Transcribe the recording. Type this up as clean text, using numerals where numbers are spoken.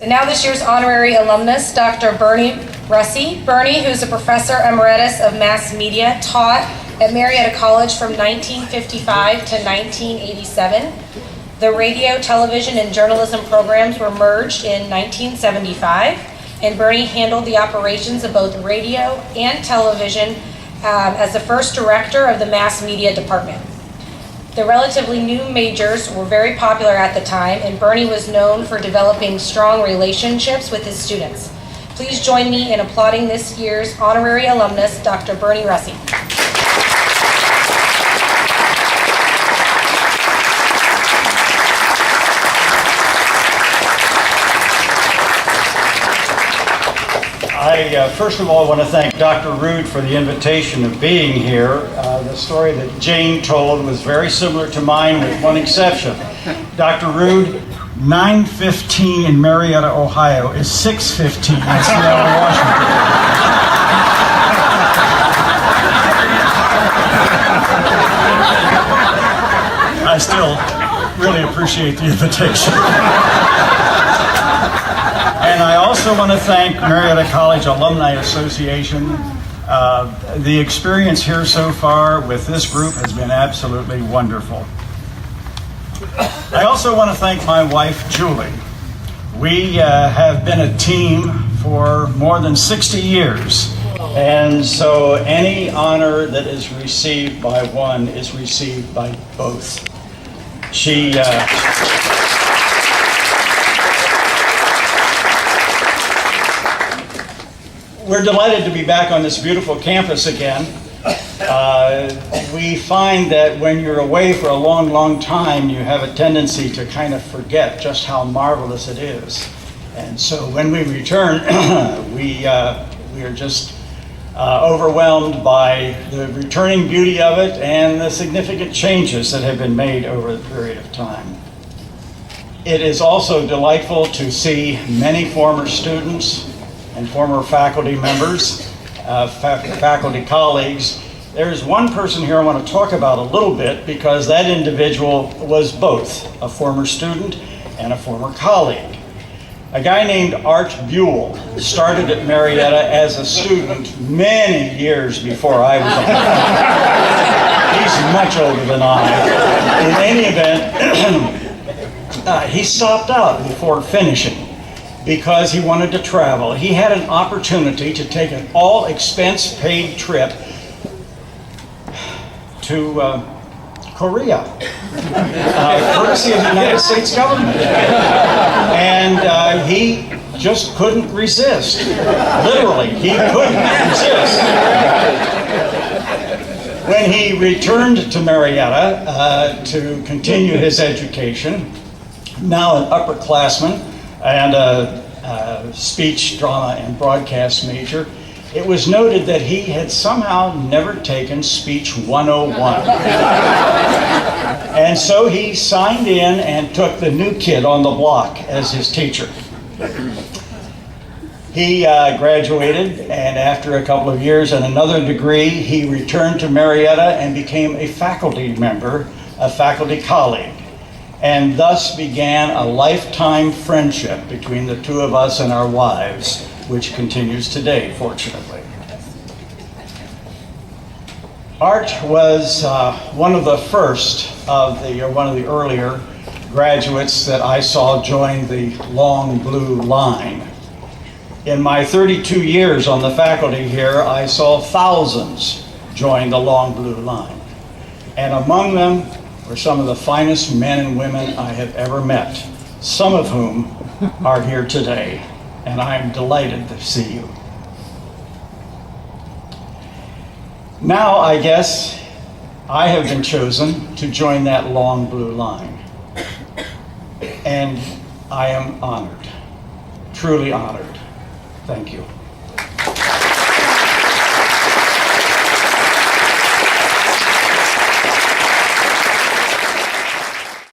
And now this year's honorary alumnus, Dr. Bernie Russi. Bernie, who's a professor emeritus of mass media, taught at Marietta College from 1955 to 1987. The radio, television, and journalism programs were merged in 1975, and Bernie handled the operations of both radio and television as the first director of the mass media department. The relatively new majors were very popular at the time, and Bernie was known for developing strong relationships with his students. Please join me in applauding this year's honorary alumnus, Dr. Bernie Russi. I first of all want to thank Dr. Rood for the invitation of being here. The story that Jane told was very similar to mine with one exception. Dr. Rood, 9:15 in Marietta, Ohio is 6:15 in Seattle, Washington. I still really appreciate the invitation. And I also want to thank Marietta College Alumni Association. The experience here so far with this group has been absolutely wonderful. I also want to thank my wife, Julie. We have been a team for more than 60 years. And so any honor that is received by one is received by both. We're delighted to be back on this beautiful campus again. We find that when you're away for a long, long time, you have a tendency to kind of forget just how marvelous it is. And so when we return, we are just overwhelmed by the returning beauty of it and the significant changes that have been made over the period of time. It is also delightful to see many former students and former faculty members, faculty colleagues. There's one person here I want to talk about a little bit because that individual was both a former student and a former colleague. A guy named Art Buell started at Marietta as a student many years before I was on. He's much older than I. In any event, he stopped out before finishing because he wanted to travel. He had an opportunity to take an all-expense-paid trip to Korea, courtesy of the United States government. And he just couldn't resist. Literally, he couldn't resist. When he returned to Marietta to continue his education, now an upperclassman, and a speech, drama, and broadcast major, it was noted that he had somehow never taken Speech 101. And so he signed in and took the new kid on the block as his teacher. He graduated, and after a couple of years and another degree, he returned to Marietta and became a faculty member, a faculty colleague. And thus began a lifetime friendship between the two of us and our wives, which continues today, fortunately. Art was one of the first of one of the earlier graduates that I saw join the Long Blue Line. In my 32 years on the faculty here, I saw thousands join the Long Blue Line. And among them were some of the finest men and women I have ever met, some of whom are here today, and I'm delighted to see you. Now, I guess, I have been chosen to join that Long Blue Line, and I am honored, truly honored. Thank you.